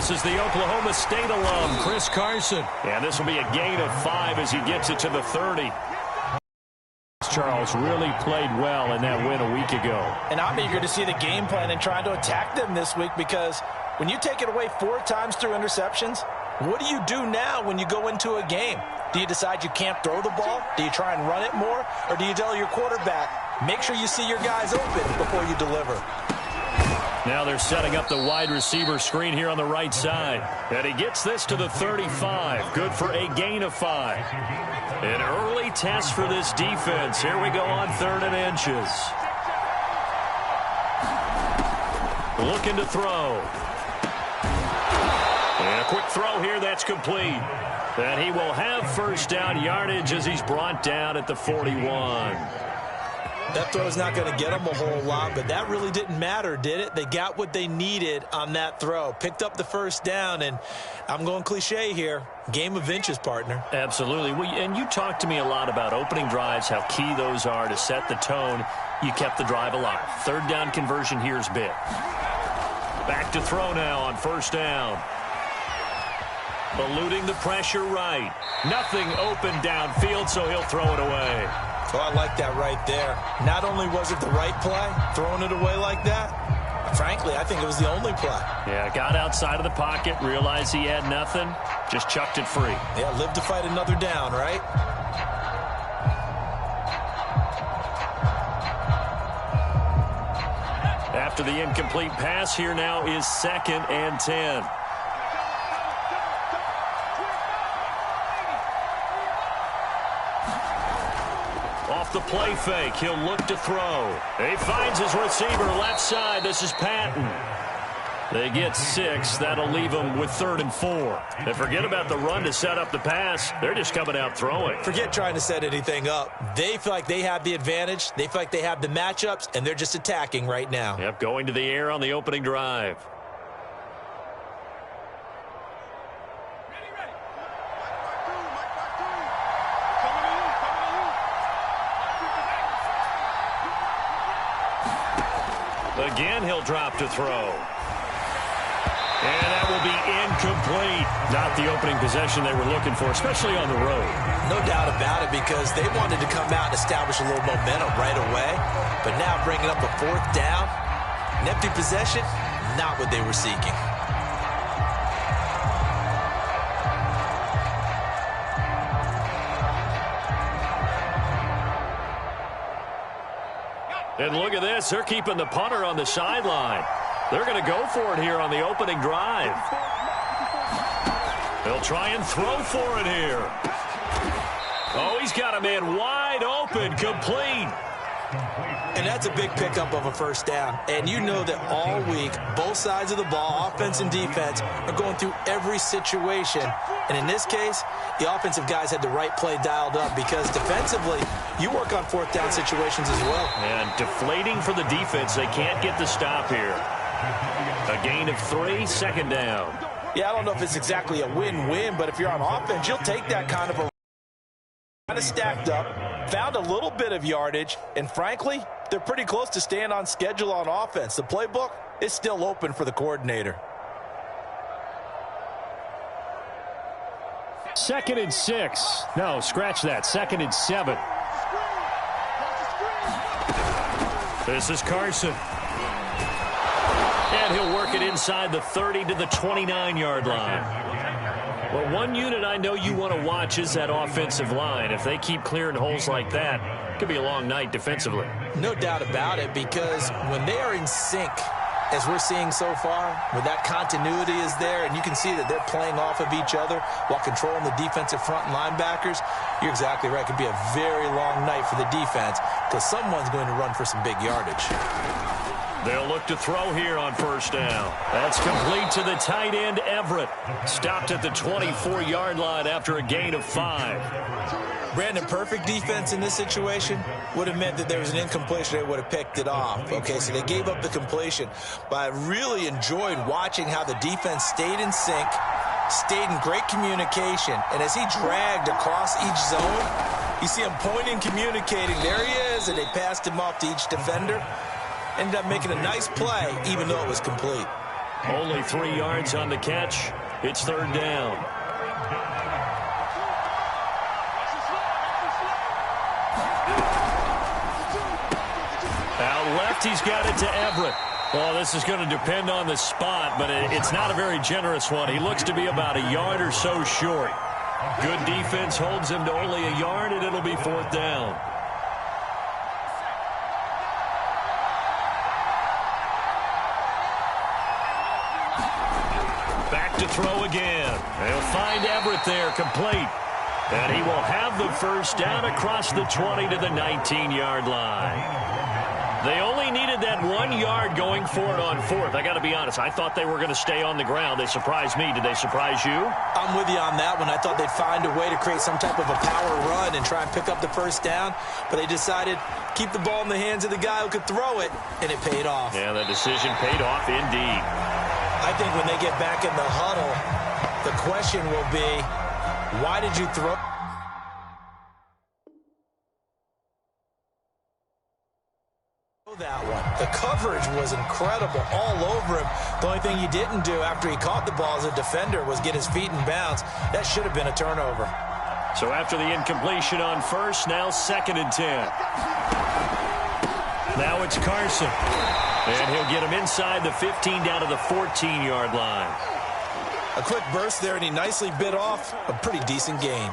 This is the Oklahoma State alum, Chris Carson. And this will be a gain of 5 as he gets it to the 30. Charles really played well in that win a week ago. And I'm eager to see the game plan and trying to attack them this week, because when you take it away 4 times through interceptions, what do you do now when you go into a game? Do you decide you can't throw the ball? Do you try and run it more? Or do you tell your quarterback, make sure you see your guys open before you deliver? Now they're setting up the wide receiver screen here on the right side. And he gets this to the 35. Good for a gain of 5. An early test for this defense. Here we go on 3rd and inches. Looking to throw. And a quick throw here, that's complete. And he will have first down yardage as he's brought down at the 41. That throw's not going to get them a whole lot, but that really didn't matter, did it? They got what they needed on that throw. Picked up the first down, and I'm going cliche here. Game of inches, partner. Absolutely. Well, and you talked to me a lot about opening drives, how key those are to set the tone. You kept the drive alive. 3rd down conversion here is big. Back to throw now on 1st down. Eluding the pressure right. Nothing open downfield, so he'll throw it away. Oh, I like that right there. Not only was it the right play, throwing it away like that, frankly, I think it was the only play. Yeah, got outside of the pocket, realized he had nothing, just chucked it free. Yeah, live to fight another down, right? After the incomplete pass, here now is 2nd and 10. The play fake. He'll look to throw. He finds his receiver left side. This is Patton. They get 6. That'll leave them with 3rd and 4. And forget about the run to set up the pass. They're just coming out throwing. Forget trying to set anything up. They feel like they have the advantage. They feel like they have the matchups, and they're just attacking right now. Yep, going to the air on the opening drive. Again, he'll drop to throw. And that will be incomplete. Not the opening possession they were looking for, especially on the road. No doubt about it, because they wanted to come out and establish a little momentum right away. But now bringing up a 4th down, an empty possession, not what they were seeking. And look at this. They're keeping the punter on the sideline. They're going to go for it here on the opening drive. They'll try and throw for it here. Oh, he's got a man wide open, complete. And that's a big pickup of a 1st down. And you know that all week, both sides of the ball, offense and defense, are going through every situation. And in this case, the offensive guys had the right play dialed up, because defensively, you work on 4th down situations as well. And deflating for the defense. They can't get the stop here. A gain of 3, 2nd down. Yeah, I don't know if it's exactly a win-win, but if you're on offense, you'll take that kind of a kind of stacked up, found a little bit of yardage, and frankly, they're pretty close to staying on schedule on offense. The playbook is still open for the coordinator. 2nd and 6. No, scratch that. 2nd and 7. This is Carson. And he'll work it inside the 30 to the 29-yard line. Well, one unit I know you want to watch is that offensive line. If they keep clearing holes like that, it could be a long night defensively. No doubt about it, because when they are in sync, as we're seeing so far, where that continuity is there, and you can see that they're playing off of each other while controlling the defensive front and linebackers, you're exactly right. It could be a very long night for the defense, because someone's going to run for some big yardage. They'll look to throw here on 1st down. That's complete to the tight end, Everett. Stopped at the 24-yard line after a gain of 5. Brandon, perfect defense in this situation would have meant that there was an incompletion. They would have picked it off. Okay, so they gave up the completion. But I really enjoyed watching how the defense stayed in sync, stayed in great communication. And as he dragged across each zone, you see him pointing, communicating. There he is, and they passed him off to each defender. Ended up making a nice play, even though it was complete. Only 3 yards on the catch. It's third down. Out left, he's got it to Everett. Well, this is going to depend on the spot, but it's not a very generous one. He looks to be about a yard or so short. Good defense holds him to only a yard, and it'll be fourth down. Back to throw again. They'll find Everett there, complete. And he will have the first down across the 20 to the 19-yard line. They only needed that 1 yard going for it on fourth. I got to be honest, I thought they were going to stay on the ground. They surprised me. Did they surprise you? I'm with you on that one. I thought they'd find a way to create some type of a power run and try and pick up the first down, but they decided keep the ball in the hands of the guy who could throw it, and it paid off. Yeah, the decision paid off indeed. I think when they get back in the huddle, the question will be, why did you throw that one? The coverage was incredible all over him. The only thing he didn't do after he caught the ball as a defender was get his feet in bounds. That should have been a turnover. So after the incompletion on first, now 2nd and 10. Now it's Carson. And he'll get him inside the 15 down to the 14-yard line. A quick burst there, and he nicely bit off a pretty decent gain.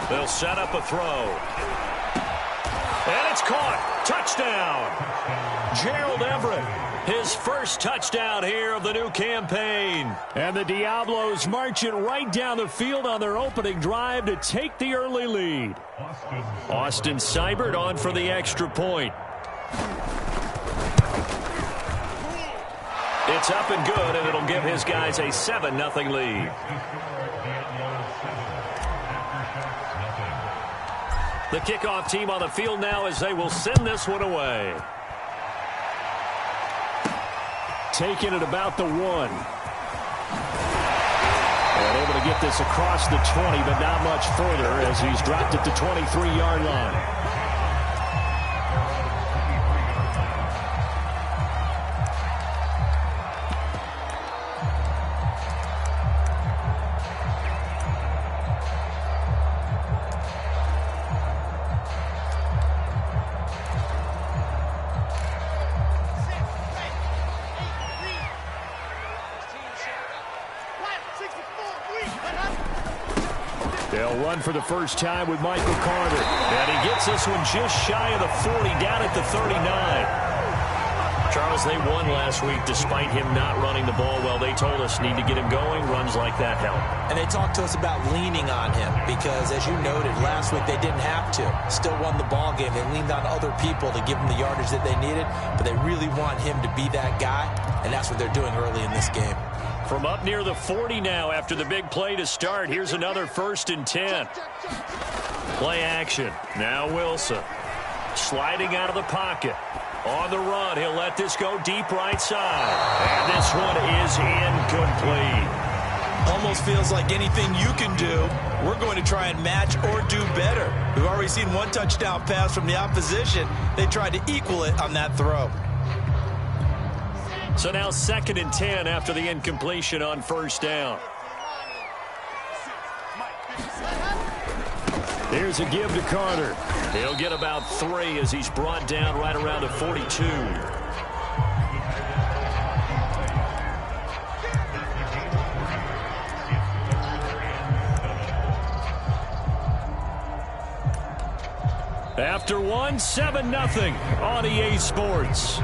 They'll set up a throw. And it's caught. Touchdown. Gerald Everett, his first touchdown here of the new campaign. And the Diablos march it right down the field on their opening drive to take the early lead. Austin Seibert on for the extra point. It's up and good, and it'll give his guys a 7-0 lead. The kickoff team on the field now as they will send this one away. Taking it about the 1. And able to get this across the 20, but not much further as he's dropped it to 23-yard line. They'll run for the first time with Michael Carter. And he gets this one just shy of the 40, down at the 39. Charles, they won last week despite him not running the ball well. They told us need to get him going. Runs like that help. And they talked to us about leaning on him because, as you noted, last week they didn't have to. Still won the ball game. They leaned on other people to give them the yardage that they needed, but they really want him to be that guy, and that's what they're doing early in this game. From up near the 40 now after the big play to start. Here's another 1st and 10. Play action. Now Wilson. Sliding out of the pocket. On the run. He'll let this go deep right side. And this one is incomplete. Almost feels like anything you can do, we're going to try and match or do better. We've already seen one touchdown pass from the opposition. They tried to equal it on that throw. So now 2nd and 10 after the incompletion on first down. Here's a give to Carter. He'll get about 3 as he's brought down right around the 42. After 1, 7-0 on EA Sports.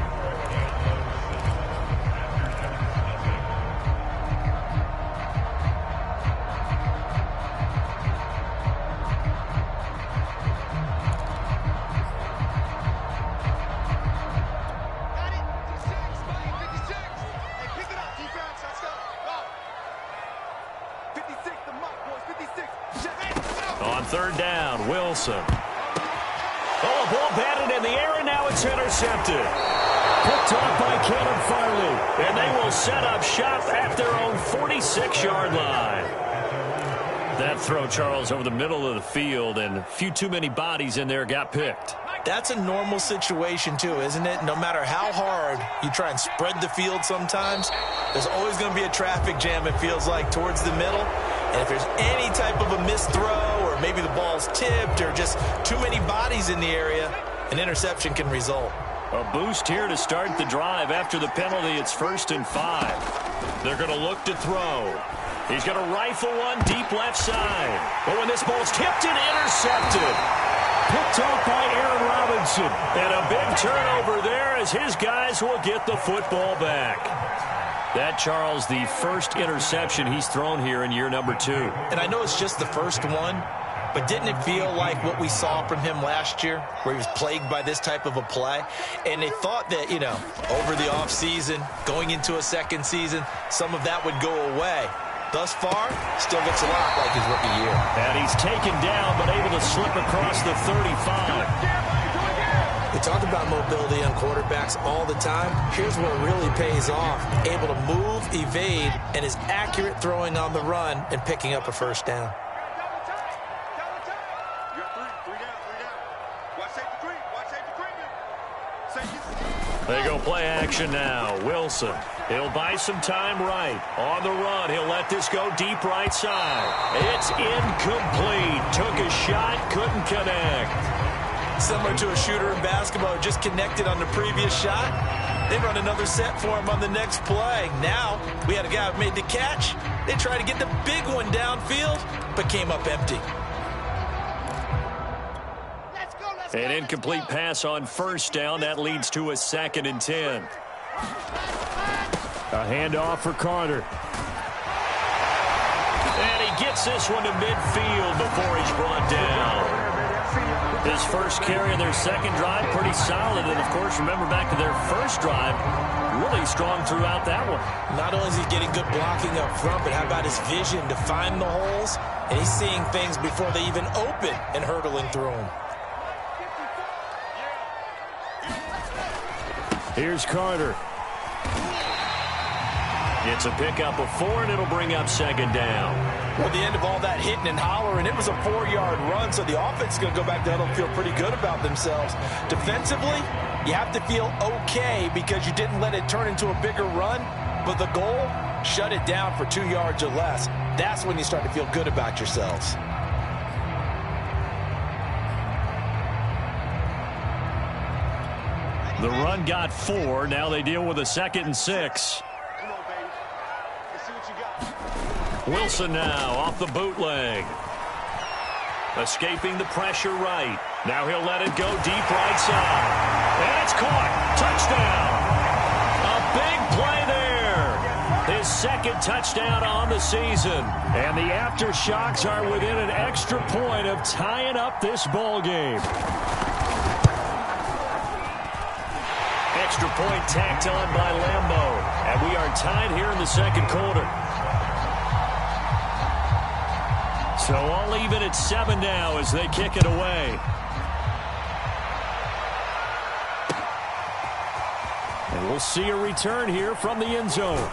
On third down, Wilson. Oh, The ball batted in the air, and now it's intercepted. Picked off by Caleb Farley. And they will set up shop at their own 46-yard line. That throw, Charles, over the middle of the field, and a few too many bodies in there got picked. That's a normal situation, too, isn't it? No matter how hard you try and spread the field sometimes, there's always going to be a traffic jam, it feels like, towards the middle. And if there's any type of a missed throw, or maybe the ball's tipped, or just too many bodies in the area, an interception can result. A boost here to start the drive. After the penalty, it's 1st and 5. They're going to look to throw. He's going to rifle one deep left side. But when this ball's tipped and intercepted. Picked off by Aaron Robinson. And a big turnover there as his guys will get the football back. That, Charles, the first interception he's thrown here in year number 2. And I know it's just the first one, but didn't it feel like what we saw from him last year, where he was plagued by this type of a play? And they thought that, you know, over the offseason, going into a second season, some of that would go away. Thus far, still looks a lot like his rookie year. And he's taken down, but able to slip across the 35. We talk about mobility on quarterbacks all the time. Here's where it really pays off. Able to move, evade, and is accurate throwing on the run and picking up a first down. They go play action now. Wilson. He'll buy some time right. On the run, he'll let this go deep right side. It's incomplete. Took a shot, couldn't connect. Similar to a shooter in basketball, just connected on the previous shot. They run another set for him on the next play. Now, we had a guy who made the catch. They tried to get the big one downfield, but came up empty. An incomplete pass on first down. That leads to a 2nd and 10. A handoff for Carter. And he gets this one to midfield before he's brought down. His first carry of their second drive, pretty solid. And, of course, remember back to their first drive, really strong throughout that one. Not only is he getting good blocking up front, but how about his vision to find the holes? And he's seeing things before they even open and hurtling through them. Here's Carter. It's a pickup of 4, and it'll bring up 2nd down. Well, the end of all that hitting and hollering, it was a 4-yard run, so the offense is going to go back down and feel pretty good about themselves. Defensively, you have to feel okay because you didn't let it turn into a bigger run, but the goal, shut it down for 2 yards or less. That's when you start to feel good about yourselves. The run got 4. Now they deal with a 2nd and 6. Wilson now off the bootleg. Escaping the pressure right. Now he'll let it go deep right side. And it's caught. Touchdown. A big play there. His 2nd touchdown on the season. And the aftershocks are within an extra point of tying up this ball game. Extra point tacked on by Lambo. And we are tied here in the 2nd quarter. So all even at 7 now as they kick it away. And we'll see a return here from the end zone.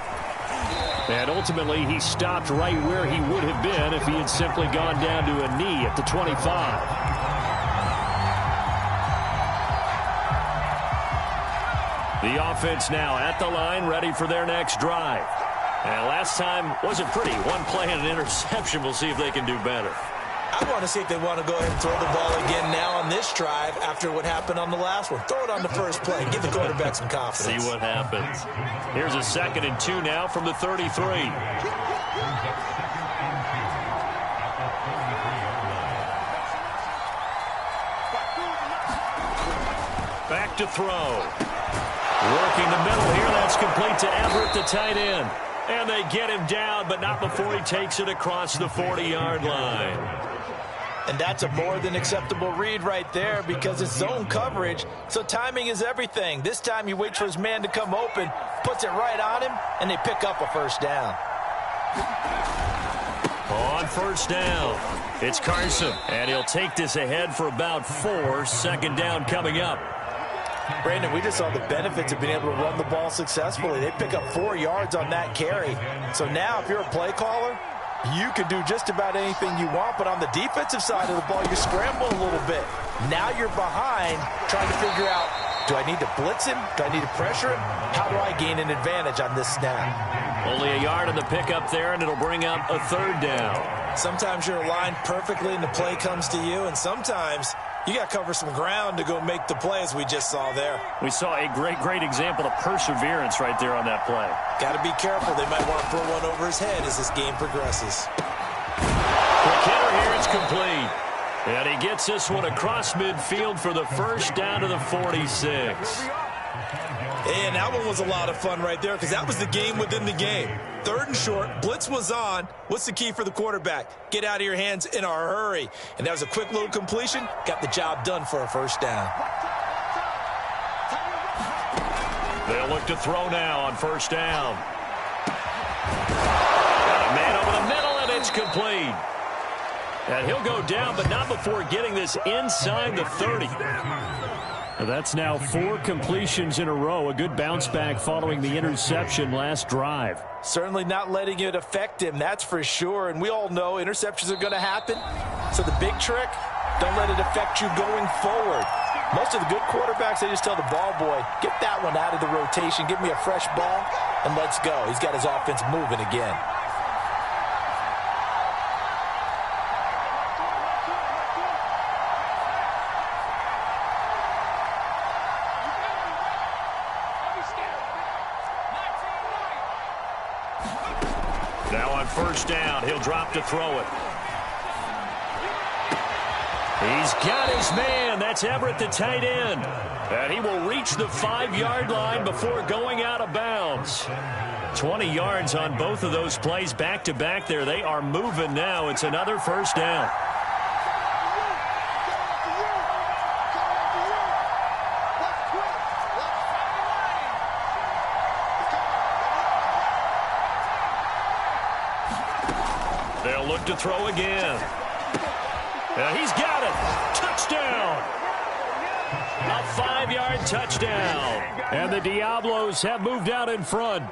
And ultimately, he stopped right where he would have been if he had simply gone down to a knee at the 25. The offense now at the line, ready for their next drive. And last time wasn't pretty. One play and an interception. We'll see if they can do better. I want to see if they want to go ahead and throw the ball again now on this drive after what happened on the last one. Throw it on the first play. Give the quarterback some confidence. See what happens. Here's a 2nd and 2 now from the 33. Back to throw. Working the middle here. That's complete to Everett, the tight end. And they get him down, but not before he takes it across the 40-yard line. And that's a more than acceptable read right there because it's zone coverage, so timing is everything. This time he waits for his man to come open, puts it right on him, and they pick up a first down. On first down, it's Carson, and he'll take this ahead for about 4. Second down coming up. Brandon, we just saw the benefits of being able to run the ball successfully. They pick up 4 yards on that carry. So now if you're a play caller, you can do just about anything you want, but on the defensive side of the ball, you're scrambling a little bit. Now you're behind trying to figure out, do I need to blitz him? Do I need to pressure him? How do I gain an advantage on this snap? Only a yard on the pickup there, and it'll bring up a third down. Sometimes you're aligned perfectly and the play comes to you, and sometimes you got to cover some ground to go make the play, as we just saw there. We saw a great example of perseverance right there on that play. Got to be careful. They might want to throw one over his head as this game progresses. Quick hitter here, it's complete. And he gets this one across midfield for the first down to the 46. And that one was a lot of fun right there because that was the game within the game. Third and short, blitz was on. What's the key for the quarterback? Get out of your hands in a hurry. And that was a quick little completion. Got the job done for a first down. They'll look to throw now on first down. Got a man over the middle, and it's complete. And he'll go down, but not before getting this inside the 30. That's now 4 completions in a row. A good bounce back following the interception last drive. Certainly not letting it affect him, that's for sure. And we all know interceptions are going to happen. So the big trick, don't let it affect you going forward. Most of the good quarterbacks, they just tell the ball boy, get that one out of the rotation, give me a fresh ball, and let's go. He's got his offense moving again. Now on first down, he'll drop to throw it. He's got his man. That's Everett, the tight end. And he will reach the 5-yard line before going out of bounds. 20 yards on both of those plays back-to-back there. They are moving now. It's another first down. They'll look to throw again. He's got it. Touchdown. A 5-yard touchdown. And the Diablos have moved out in front.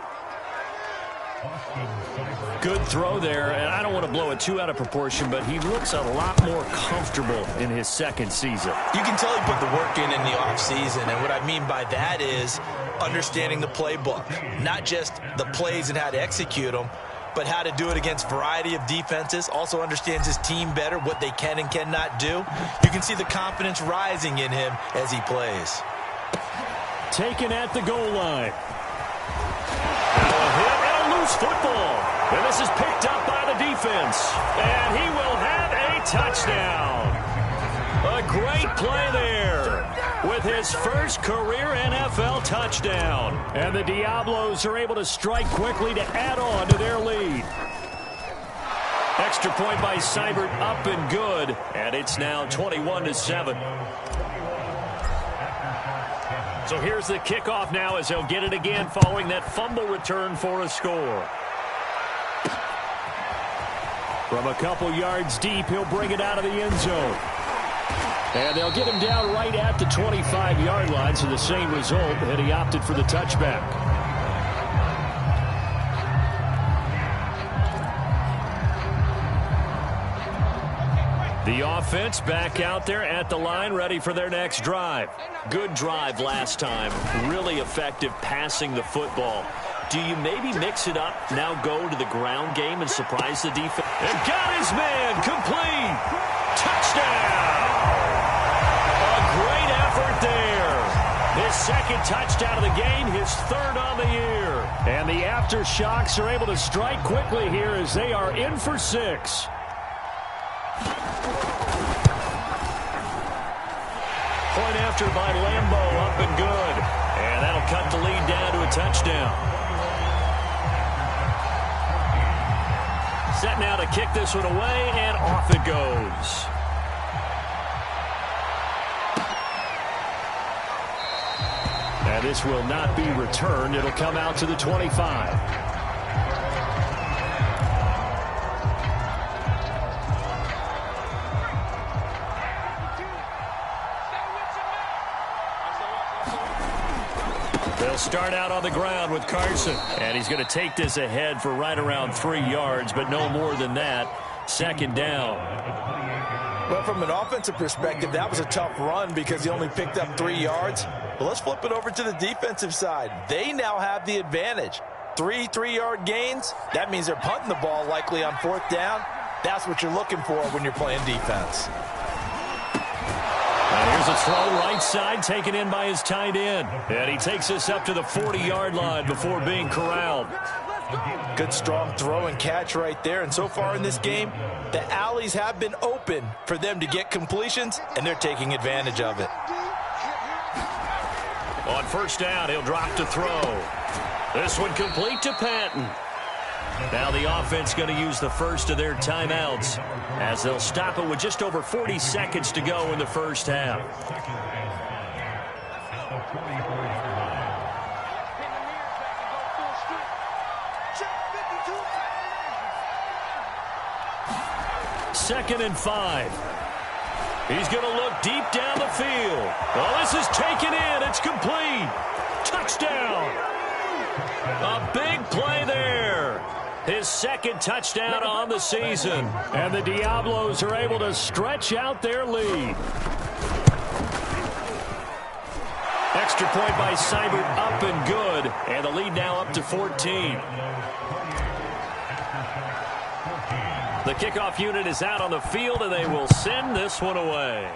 Good throw there. And I don't want to blow it too out of proportion, but he looks a lot more comfortable in his second season. You can tell he put the work in the offseason. And what I mean by that is understanding the playbook. Not just the plays and how to execute them, but how to do it against a variety of defenses. Also understands his team better, what they can and cannot do. You can see the confidence rising in him as he plays. Taken at the goal line. A hit and a loose football. And this is picked up by the defense. And he will have a touchdown. A great play there with his first career NFL touchdown. And the Diablos are able to strike quickly to add on to their lead. Extra point by Seibert, up and good. And it's now 21-7. So here's the kickoff now as they'll get it again following that fumble return for a score. From a couple yards deep, he'll bring it out of the end zone. And they'll get him down right at the 25-yard line, so the same result, and he opted for the touchback. The offense back out there at the line, ready for their next drive. Good drive last time. Really effective passing the football. Do you maybe mix it up, now go to the ground game and surprise the defense? And got his man, complete. Touchdown. A great effort there. His second touchdown of the game, his third on the year. And the aftershocks are able to strike quickly here as they are in for 6. Point after by Lambeau, up and good. And that'll cut the lead down to a touchdown. Set now to kick this one away, and off it goes. And this will not be returned. It'll come out to the 25. They'll start out on the ground with Carson. And he's going to take this ahead for right around 3 yards, but no more than that. Second down. Well, from an offensive perspective, that was a tough run because he only picked up 3 yards. But let's flip it over to the defensive side. They now have the advantage. 3 3-yard gains. That means they're punting the ball likely on 4th down. That's what you're looking for when you're playing defense. And here's a throw right side taken in by his tight end. And he takes us up to the 40-yard line before being corralled. Good strong throw and catch right there. And so far in this game, the alleys have been open for them to get completions, and they're taking advantage of it. On first down, he'll drop to throw. This one complete to Patton. Now the offense going to use the first of their timeouts as they'll stop it with just over 40 seconds to go in the first half. Second and 5. He's going to look deep down the field. Well, this is taken in. It's complete. Touchdown. A big play there. His second touchdown on the season. And the Diablos are able to stretch out their lead. Extra point by Seibert up and good. And the lead now up to 14. The kickoff unit is out on the field, and they will send this one away.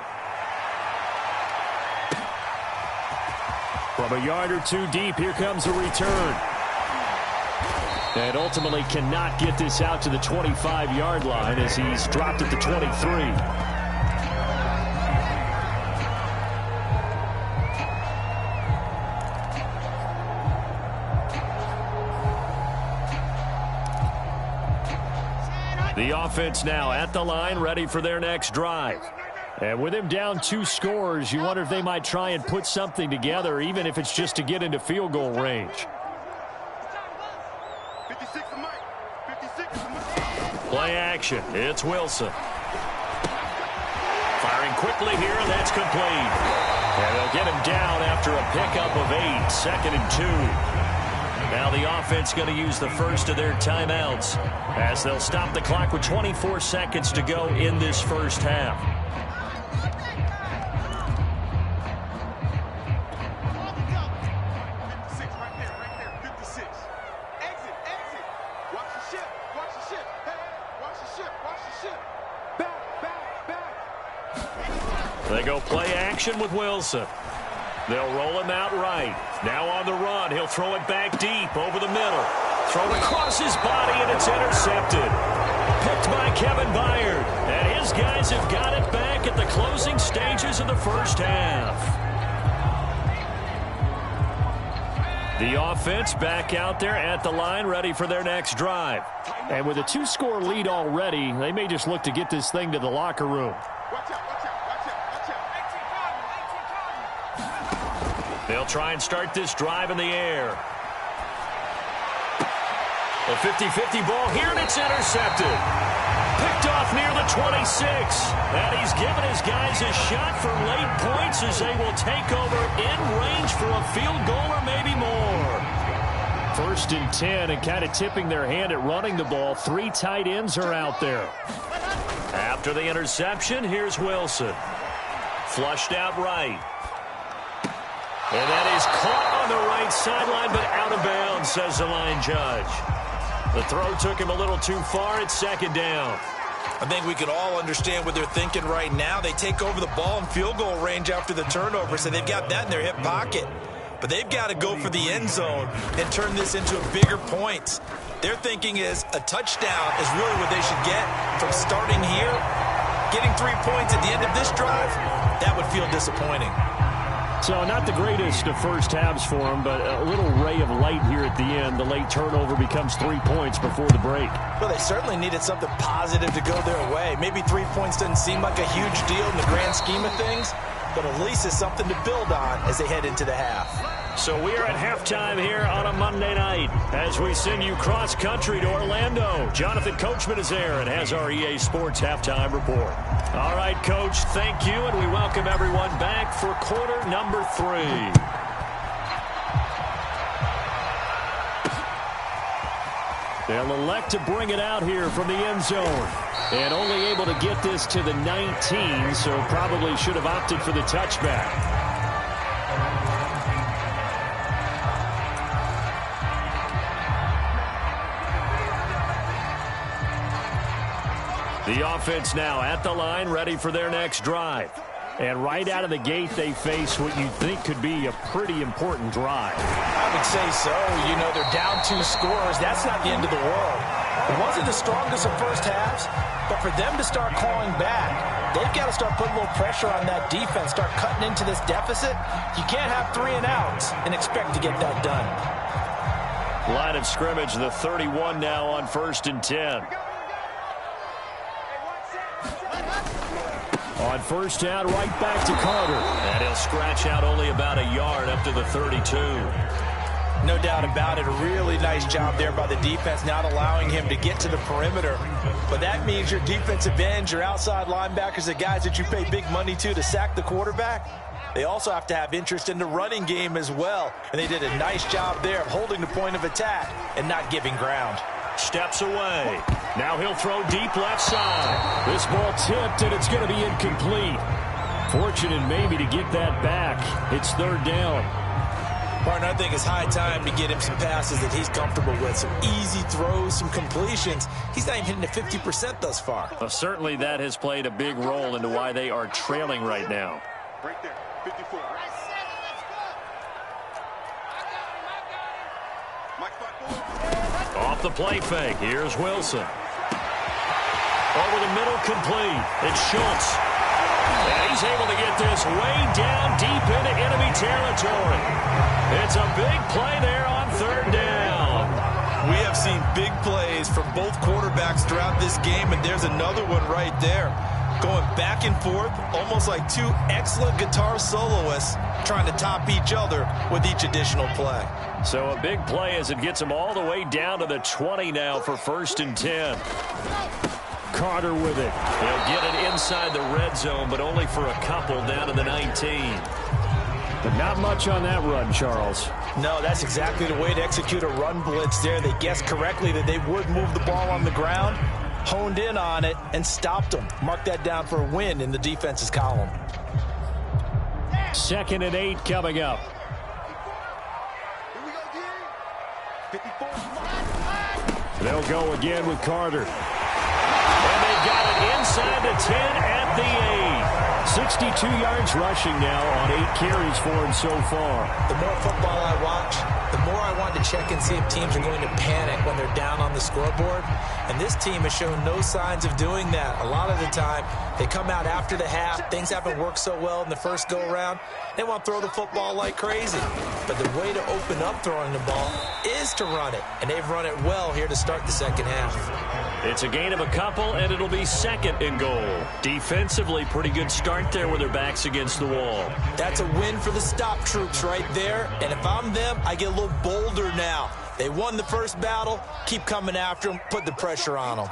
From a yard or two deep, here comes a return. And ultimately cannot get this out to the 25-yard line as he's dropped at the 23. The offense now at the line, ready for their next drive. And with him down 2 scores, you wonder if they might try and put something together, even if it's just to get into field goal range. Play action. It's Wilson. Firing quickly here, and that's complete. And they'll get him down after a pickup of 8, second and 2. Now the offense going to use the first of their timeouts as they'll stop the clock with 24 seconds to go in this first half. They go play action with Wilson. They'll roll him out right. Now on the run, he'll throw it back deep over the middle. Thrown across his body, and it's intercepted. Picked by Kevin Byard. And his guys have got it back at the closing stages of the first half. The offense back out there at the line, ready for their next drive. And with a 2-score lead already, they may just look to get this thing to the locker room. They'll try and start this drive in the air. A 50-50 ball here, and it's intercepted. Picked off near the 26. And he's given his guys a shot for late points as they will take over in range for a field goal or maybe more. First and 10, and kind of tipping their hand at running the ball. 3 tight ends are out there. After the interception, here's Wilson. Flushed out right. And that is caught on the right sideline, but out of bounds, says the line judge. The throw took him a little too far. It's second down. I think we can all understand what they're thinking right now. They take over the ball in field goal range after the turnover, so they've got that in their hip pocket. But they've got to go for the end zone and turn this into a bigger point. Their thinking is a touchdown is really what they should get from starting here. Getting 3 points at the end of this drive, that would feel disappointing. So not the greatest of first halves for them, but a little ray of light here at the end. The late turnover becomes 3 points before the break. Well, they certainly needed something positive to go their way. Maybe 3 points doesn't seem like a huge deal in the grand scheme of things, but at least it's something to build on as they head into the half. So we are at halftime here on a Monday night as we send you cross-country to Orlando. Jonathan Coachman is there and has our EA Sports halftime report. All right, Coach, thank you, and we welcome everyone back for quarter number 3. They'll elect to bring it out here from the end zone. And only able to get this to the 19, so probably should have opted for the touchback. The offense now at the line, ready for their next drive. And right out of the gate, they face what you think could be a pretty important drive. I would say so. You know, they're down 2 scores. That's not the end of the world. It wasn't the strongest of first halves, but for them to start calling back, they've got to start putting a little pressure on that defense, start cutting into this deficit. You can't have 3 and outs and expect to get that done. Line of scrimmage, the 31 now on 1st and 10. On 1st down, right back to Carter. And he'll scratch out only about a yard up to the 32. No doubt about it. A really nice job there by the defense, not allowing him to get to the perimeter. But that means your defensive ends, your outside linebackers, the guys that you pay big money to sack the quarterback, they also have to have interest in the running game as well. And they did a nice job there of holding the point of attack and not giving ground. Steps away. Now he'll throw deep left side. This ball tipped, and it's going to be incomplete. Fortunate maybe to get that back. It's 3rd down. Partner, I think it's high time to get him some passes that he's comfortable with. Some easy throws, some completions. He's not even hitting at 50% thus far. Well, certainly that has played a big role into why they are trailing right now. Right there, 54. Off the play fake. Here's Wilson. Over the middle, complete. It's Schultz. And he's able to get this way down deep into enemy territory. It's a big play there on 3rd down. We have seen big plays from both quarterbacks throughout this game, and there's another one right there. Going back and forth, almost like 2 excellent guitar soloists trying to top each other with each additional play. So a big play as it gets him all the way down to the 20 now for 1st and 10. Carter with it. He'll get it inside the red zone, but only for a couple down to the 19. But not much on that run, Charles. No, that's exactly the way to execute a run blitz there. They guessed correctly that they would move the ball on the ground, honed in on it, and stopped them. Mark that down for a win in the defense's column. 2nd and 8 coming up. They'll go again with Carter. And they've got it inside the 10 at the 8. 62 yards rushing now on 8 carries for him so far. The more football I watch, the more I want to check and see if teams are going to panic when they're down on the scoreboard. And this team has shown no signs of doing that. A lot of the time, they come out after the half. Things haven't worked so well in the first go-around. They want to throw the football like crazy. But the way to open up throwing the ball is to run it. And they've run it well here to start the second half. It's a gain of a couple, and it'll be 2nd and goal. Defensively, pretty good start there with their backs against the wall. That's a win for the stop troops right there. And if I'm them, I get a little bolder now. They won the first battle. Keep coming after them. Put the pressure on them.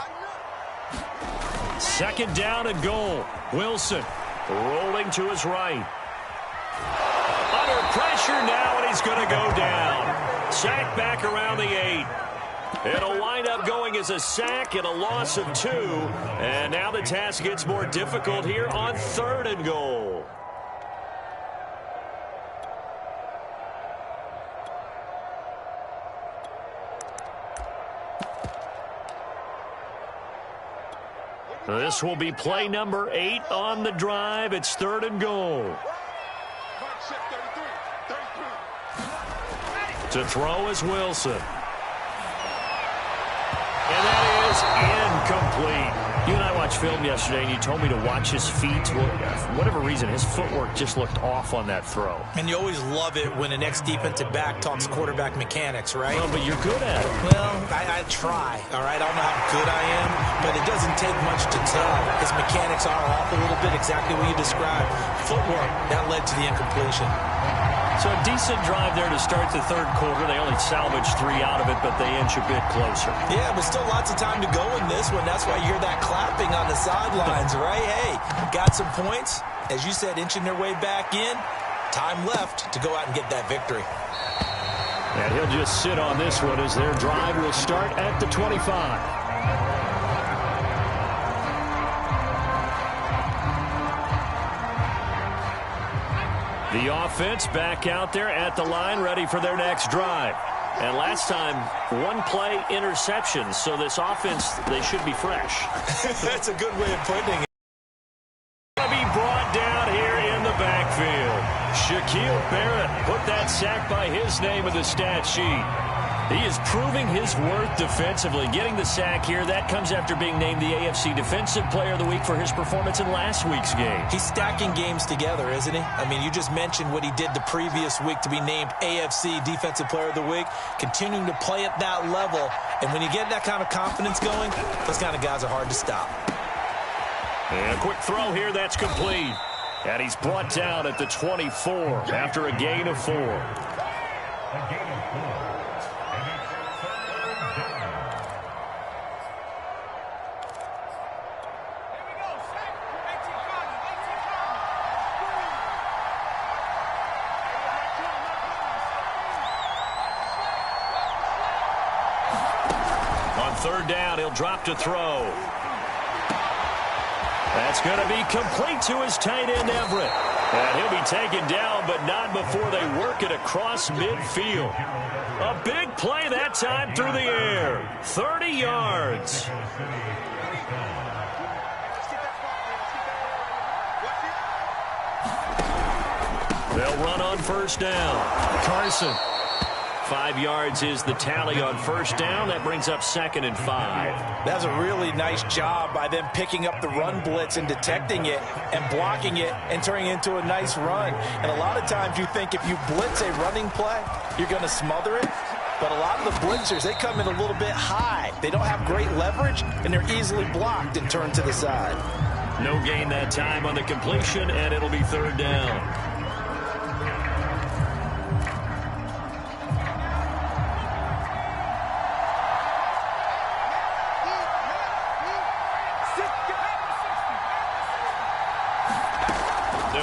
2nd down and goal. Wilson rolling to his right. Under pressure now, and he's going to go down. Sack back around the 8. It'll wind up going as a sack and a loss of 2. And now the task gets more difficult here on 3rd and goal. This will be play number 8 on the drive. It's 3rd and goal. To throw is Wilson. And that is incomplete. You and I watched film yesterday, and you told me to watch his feet. Well, for whatever reason, his footwork just looked off on that throw. And you always love it when an ex-defensive back talks quarterback mechanics, right? Well, but you're good at it. Well, I try, all right? I don't know how good I am, but it doesn't take much to tell. His mechanics are off a little bit, exactly what you described. Footwork, that led to the incompletion. So a decent drive there to start the 3rd quarter. They only salvaged 3 out of it, but they inch a bit closer. Yeah, but still lots of time to go in this one. That's why you hear that clapping on the sidelines, right? Hey, got some points. As you said, inching their way back in. Time left to go out and get that victory. And he'll just sit on this one as their drive will start at the 25. The offense back out there at the line, ready for their next drive. And last time, one-play interception. So this offense, they should be fresh. That's a good way of putting it. Be brought down here in the backfield. Shaquille Barrett put that sack by his name in the stat sheet. He is proving his worth defensively. Getting the sack here, that comes after being named the AFC Defensive Player of the Week for his performance in last week's game. He's stacking games together, isn't he? I mean, you just mentioned what he did the previous week to be named AFC Defensive Player of the Week, continuing to play at that level. And when you get that kind of confidence going, those kind of guys are hard to stop. And a quick throw here, that's complete. And he's brought down at the 24 after a gain of 4. On third down, he'll drop to throw. That's going to be complete to his tight end, Everett. And he'll be taken down, but not before they work it across midfield. A big play that time through the air. 30 yards. They'll run on first down. Carson. 5 yards is the tally on first down. That brings up 2nd and 5. That's a really nice job by them picking up the run blitz and detecting it and blocking it and turning it into a nice run. And a lot of times you think if you blitz a running play, you're going to smother it. But a lot of the blitzers, they come in a little bit high. They don't have great leverage, and they're easily blocked and turned to the side. No gain that time on the completion, and it'll be third down.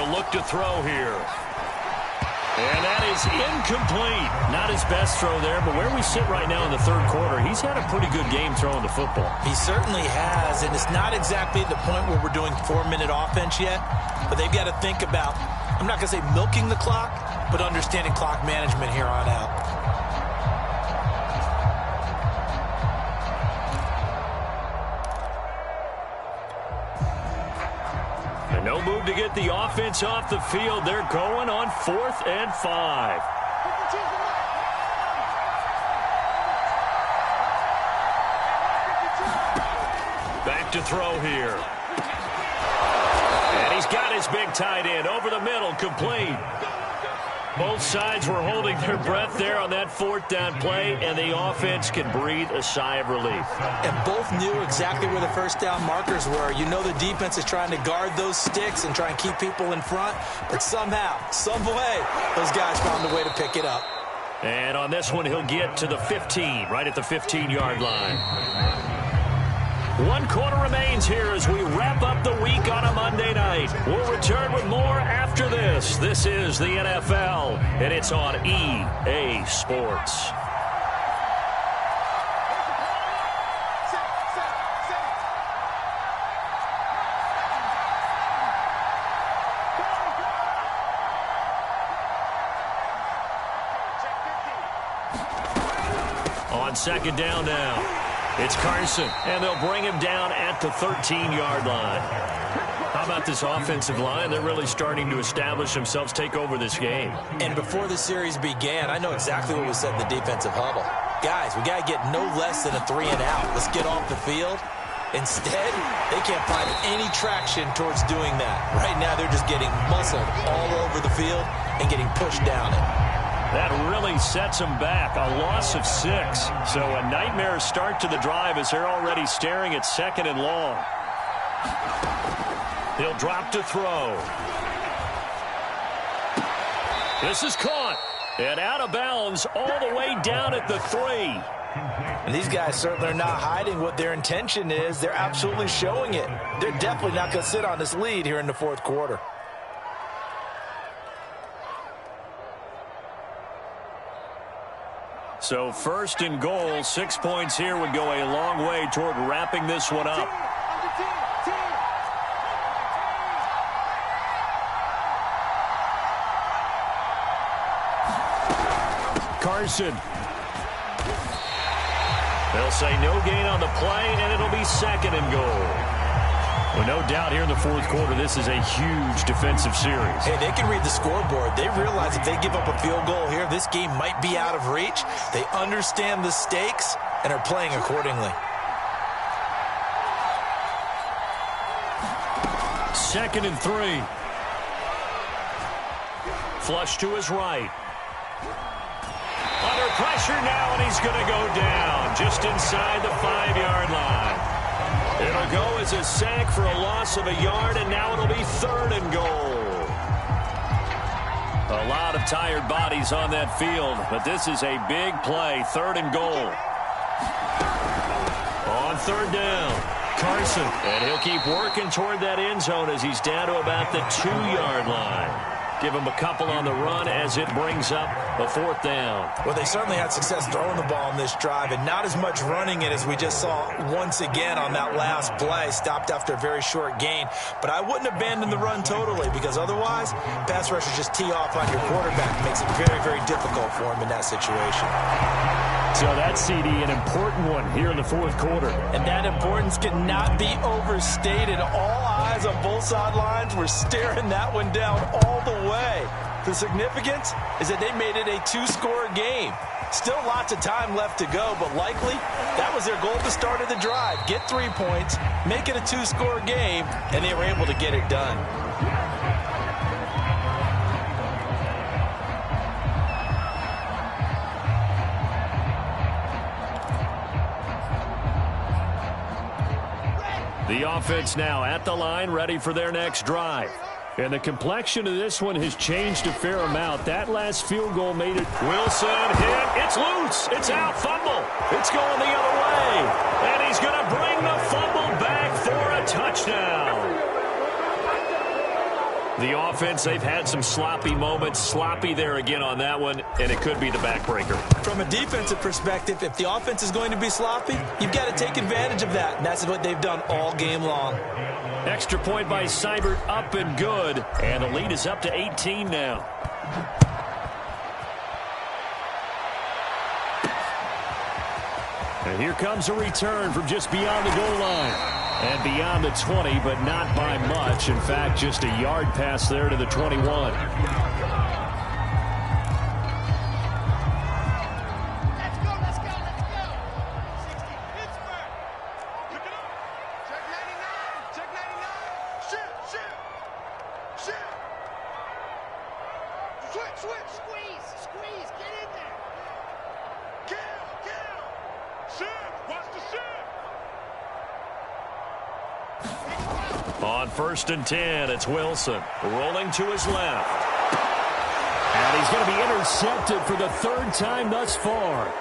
Look to throw here. And that is incomplete. Not his best throw there, but where we sit right now in the third quarter, he's had a pretty good game throwing the football. He certainly has, and it's not exactly the point where we're doing 4-minute offense yet, but they've got to think about, I'm not going to say milking the clock, but understanding clock management here on out. No move to get the offense off the field. They're going on 4th and 5. Back to throw here. And he's got his big tight end over the middle, complete. Both sides were holding their breath there on that 4th down play, and the offense can breathe a sigh of relief. And both knew exactly where the first down markers were. You know the defense is trying to guard those sticks and try and keep people in front, but somehow, some way, those guys found a way to pick it up. And on this one, he'll get to the 15, right at the 15-yard line. 1 quarter remains here as we wrap up the week on a Monday night. We'll return with more after this. This is the NFL, and it's on EA Sports. On second down now. It's Carson, and they'll bring him down at the 13-yard line. How about this offensive line? They're really starting to establish themselves, take over this game. And before the series began, I know exactly what was said in the defensive huddle. Guys, we got to get no less than a 3-and-out. Let's get off the field. Instead, they can't find any traction towards doing that. Right now, they're just getting muscled all over the field and getting pushed down it. That really sets them back. A loss of 6. So a nightmare start to the drive as they're already staring at 2nd and long. He'll drop to throw. This is caught. And out of bounds all the way down at the 3. And these guys certainly are not hiding what their intention is. They're absolutely showing it. They're definitely not going to sit on this lead here in the fourth quarter. So first and goal, 6 points here would go a long way toward wrapping this one up. Carson. They'll say no gain on the play, and it'll be second and goal. Well, no doubt here in the fourth quarter, this is a huge defensive series. Hey, they can read the scoreboard. They realize if they give up a field goal here, this game might be out of reach. They understand the stakes and are playing accordingly. Second and 3. Flush to his right. Under pressure now, and he's going to go down just inside the 5-yard line. It'll go as a sack for a loss of a yard, and now it'll be third and goal. A lot of tired bodies on that field, but this is a big play, third and goal. On third down, Carson, and he'll keep working toward that end zone as he's down to about the 2-yard line. Give him a couple on the run as it brings up a fourth down. Well, they certainly had success throwing the ball in this drive, and not as much running it as we just saw once again on that last play. Stopped after a very short gain. But I wouldn't abandon the run totally, because otherwise, pass rushers just tee off on your quarterback. It makes it very, very difficult for him in that situation. So that CD, an important one here in the fourth quarter. And that importance cannot be overstated. All eyes on both sidelines were staring that one down all the way. The significance is that they made it a 2-score game. Still lots of time left to go, but likely that was their goal at the start of the drive. Get 3 points, make it a 2-score game, and they were able to get it done. The offense now at the line, ready for their next drive. And the complexion of this one has changed a fair amount. That last field goal made it. Wilson hit. It's loose. It's out. Fumble. It's going the other way. And he's going to bring the fumble back for a touchdown. The offense, they've had some sloppy moments. Sloppy there again on that one, and it could be the backbreaker. From a defensive perspective, if the offense is going to be sloppy, you've got to take advantage of that, and that's what they've done all game long. Extra point by Seibert, up and good, and the lead is up to 18 now. And here comes a return from just beyond the goal line. And beyond the 20, but not by much. In fact, just a yard pass there to the 21. Let's go, let's go, let's go. 60, Pittsburgh. Pick it up. Check 99, check 99. Shoot. Switch. Squeeze, get in there. Kill. Shift, watch the shift. On first and 10, it's Wilson rolling to his left. And he's going to be intercepted for the third time thus far.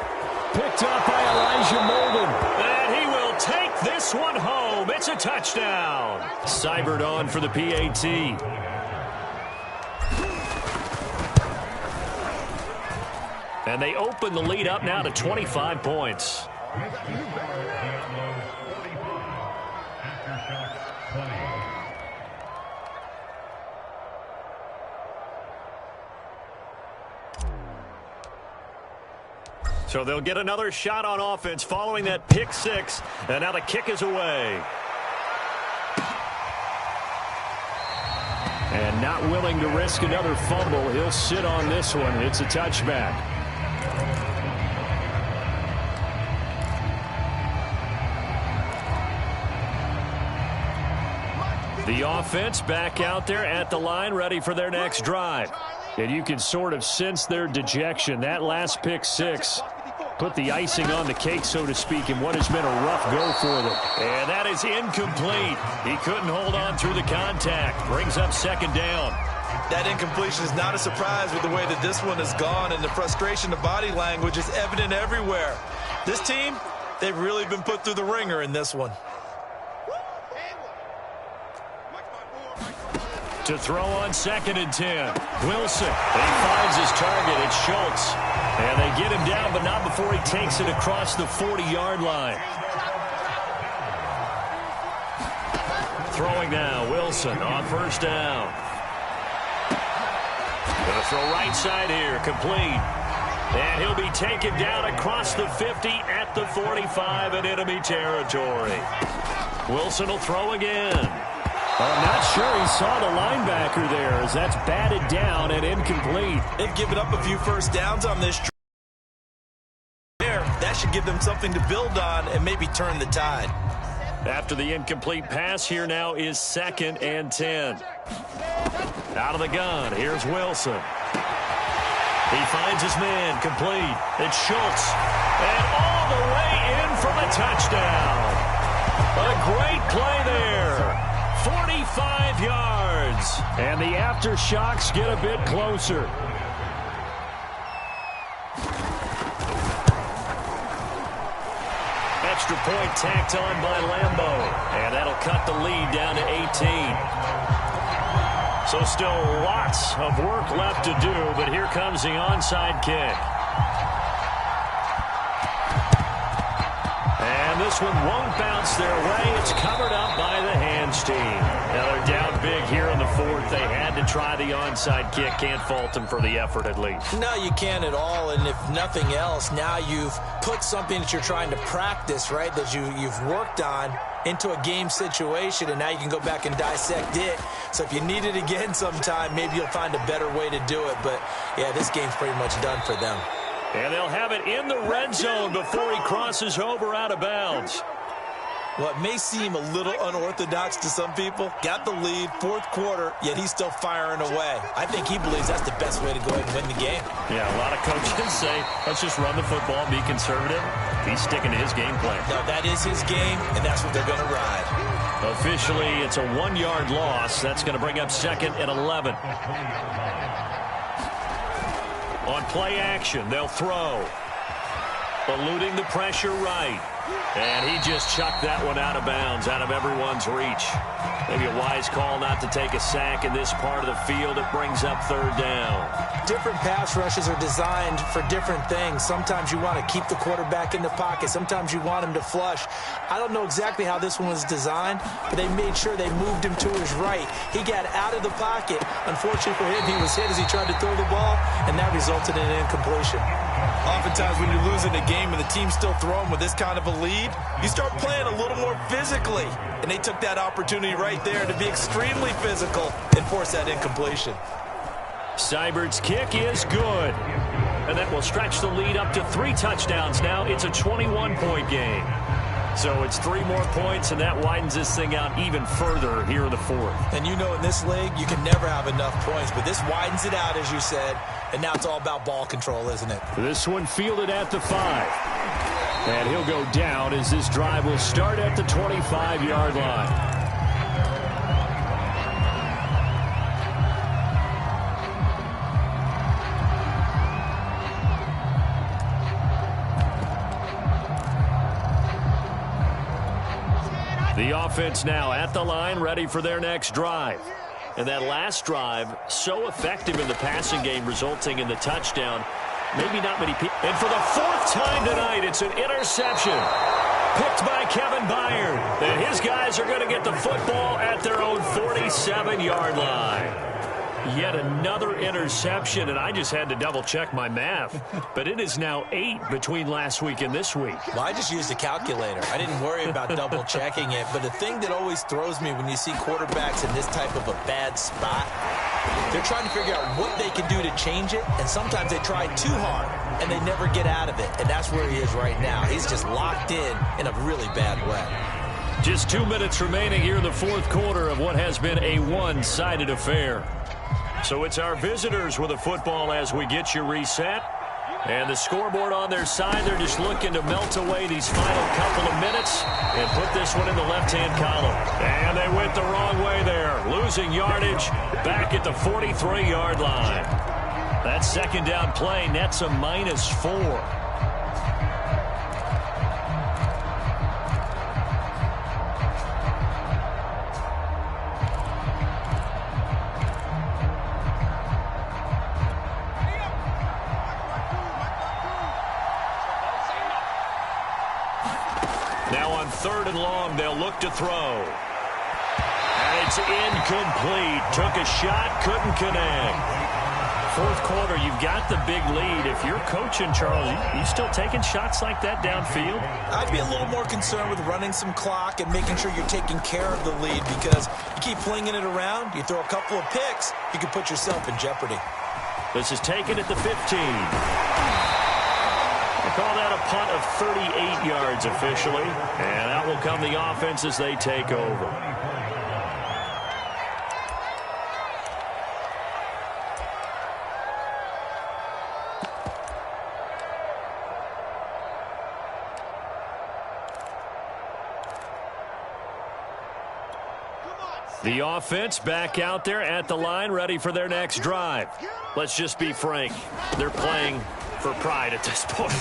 Picked up by Elijah Molden. And he will take this one home. It's a touchdown. Seibert on for the PAT. And they open the lead up now to 25 points. So they'll get another shot on offense following that pick six. And now the kick is away. And not willing to risk another fumble. He'll sit on this one. It's a touchback. The offense back out there at the line, ready for their next drive. And you can sort of sense their dejection. That last pick six put the icing on the cake, so to speak, in what has been a rough go for them. And that is incomplete. He couldn't hold on through the contact. Brings up second down. That incompletion is not a surprise with the way that this one has gone, and the frustration of body language is evident everywhere. This team, they've really been put through the ringer in this one. To throw on 2nd and 10. Wilson. He finds his target. It's Schultz. And they get him down, but not before he takes it across the 40-yard line. Throwing now, Wilson on 1st down. Going to throw right side here, complete. And he'll be taken down across the 50 at the 45 in enemy territory. Wilson will throw again. I'm not sure he saw the linebacker there, as that's batted down and incomplete. They've given up a few first downs on this. That should give them something to build on and maybe turn the tide. After the incomplete pass, here now is 2nd and 10. Out of the gun, here's Wilson. He finds his man, complete. It's Schultz. And all the way in for the touchdown. A great play there. 45 yards. And the aftershocks get a bit closer. Extra point tacked on by Lambo. And that'll cut the lead down to 18. So still lots of work left to do, but here comes the onside kick. And this one won't bounce their way. It's covered up by the hands team. Now they're down big here in the 4th. They had to try the onside kick. Can't fault them for the effort at least. No, you can't at all. And if nothing else, now you've put something that you're trying to practice, right, that you've worked on into a game situation, and now you can go back and dissect it. So if you need it again sometime, maybe you'll find a better way to do it. But, yeah, this game's pretty much done for them. And they'll have it in the red zone before he crosses over out of bounds. What may seem a little unorthodox to some people, got the lead, 4th quarter, yet he's still firing away. I think he believes that's the best way to go ahead and win the game. Yeah, a lot of coaches say, let's just run the football, be conservative. He's sticking to his game plan. No, that is his game, and that's what they're going to ride. Officially, it's a 1-yard loss. That's going to bring up 2nd and 11. On play action, they'll throw. Eluding the pressure right. And he just chucked that one out of bounds, out of everyone's reach. Maybe a wise call not to take a sack in this part of the field. It brings up 3rd down. Different pass rushes are designed for different things. Sometimes you want to keep the quarterback in the pocket. Sometimes you want him to flush. I don't know exactly how this one was designed, but they made sure they moved him to his right. He got out of the pocket. Unfortunately for him, he was hit as he tried to throw the ball, and that resulted in an incompletion. Oftentimes when you're losing a game and the team's still throwing with this kind of a lead, you start playing a little more physically. And they took that opportunity right there to be extremely physical and force that incompletion. Seibert's kick is good. And that will stretch the lead up to 3 touchdowns now. It's a 21-point game. So it's 3 more points, and that widens this thing out even further here in the 4th. And you know in this league, you can never have enough points, but this widens it out, as you said, and now it's all about ball control, isn't it? This one fielded at the 5. And he'll go down as this drive will start at the 25-yard line. The offense now at the line, ready for their next drive. And that last drive, so effective in the passing game, resulting in the touchdown. Maybe not many people. And for the 4th time tonight, it's an interception. Picked by Kevin Byard. And his guys are going to get the football at their own 47-yard line. Yet another interception, and I just had to double-check my math. But it is now 8 between last week and this week. Well, I just used a calculator. I didn't worry about double-checking it. But the thing that always throws me when you see quarterbacks in this type of a bad spot, they're trying to figure out what they can do to change it, and sometimes they try too hard, and they never get out of it. And that's where he is right now. He's just locked in a really bad way. Just 2 minutes remaining here in the 4th quarter of what has been a one-sided affair. So it's our visitors with the football as we get you reset. And the scoreboard on their side, they're just looking to melt away these final couple of minutes and put this one in the left-hand column. And they went the wrong way there, losing yardage back at the 43-yard line. That 2nd down play nets a -4. long. They'll look to throw. And it's incomplete. Took a shot, couldn't connect. Fourth quarter, you've got the big lead. If you're coaching, Charles, you still taking shots like that downfield? I'd be a little more concerned with running some clock and making sure you're taking care of the lead, because you keep flinging it around, you throw a couple of picks, you can put yourself in jeopardy. This is taken at the 15. They call that a punt of 38 yards officially, and out will come the offense as they take over. The offense back out there at the line, ready for their next drive. Let's just be frank. They're playing for pride at this point.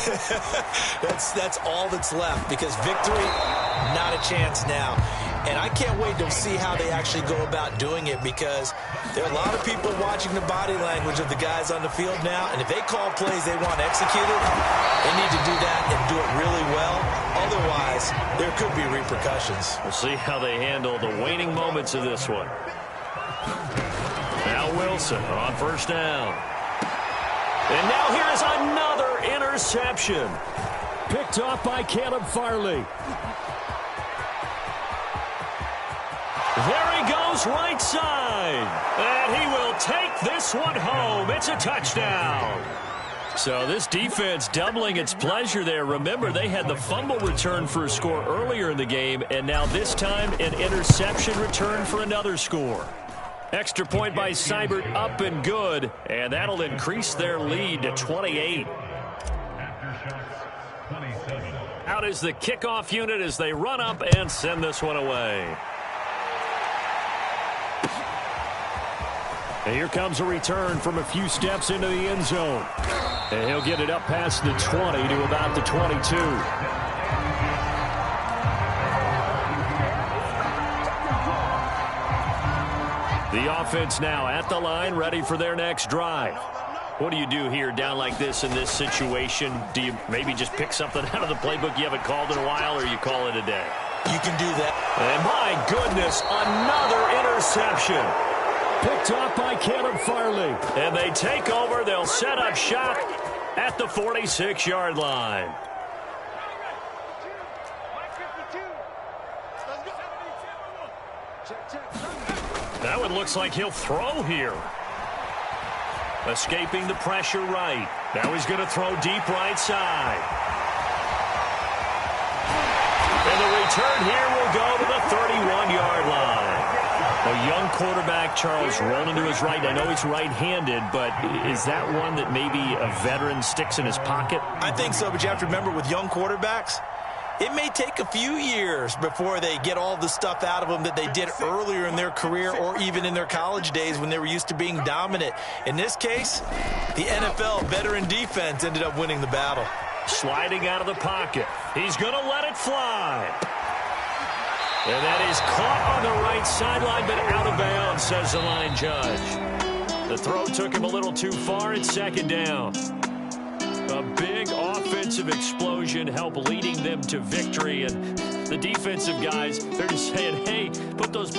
That's all that's left, because victory, not a chance now. And I can't wait to see how they actually go about doing it, because there are a lot of people watching the body language of the guys on the field now, and if they call plays they want executed, they need to do that and do it really well. Otherwise, there could be repercussions. We'll see how they handle the waning moments of this one. Now Wilson on first down. And now here is another interception. Picked off by Caleb Farley. There he goes, right side. And he will take this one home. It's a touchdown. So this defense doubling its pleasure there. Remember, they had the fumble return for a score earlier in the game, and now this time an interception return for another score. Extra point by Seibert, up and good, and that'll increase their lead to 28. Out is the kickoff unit as they run up and send this one away. And here comes a return from a few steps into the end zone. And he'll get it up past the 20 to about the 22. The offense now at the line, ready for their next drive. What do you do here down like this in this situation? Do you maybe just pick something out of the playbook you haven't called in a while, or you call it a day? You can do that. And my goodness, another interception. Picked off by Caleb Farley. And they take over. They'll set up shop at the 46-yard line. That one looks like he'll throw here. Escaping the pressure right. Now he's going to throw deep right side. And the return here will go to the 31-yard line. A young quarterback, Charles, rolling to his right. I know he's right-handed, but is that one that maybe a veteran sticks in his pocket? I think so, but you have to remember, with young quarterbacks, it may take a few years before they get all the stuff out of them that they did earlier in their career, or even in their college days when they were used to being dominant. In this case, the NFL veteran defense ended up winning the battle. Sliding out of the pocket. He's going to let it fly. And that is caught on the right sideline, but out of bounds, says the line judge. The throw took him a little too far. It's second down. A big offensive explosion helped leading them to victory. And the defensive guys, they're just saying, hey, put those points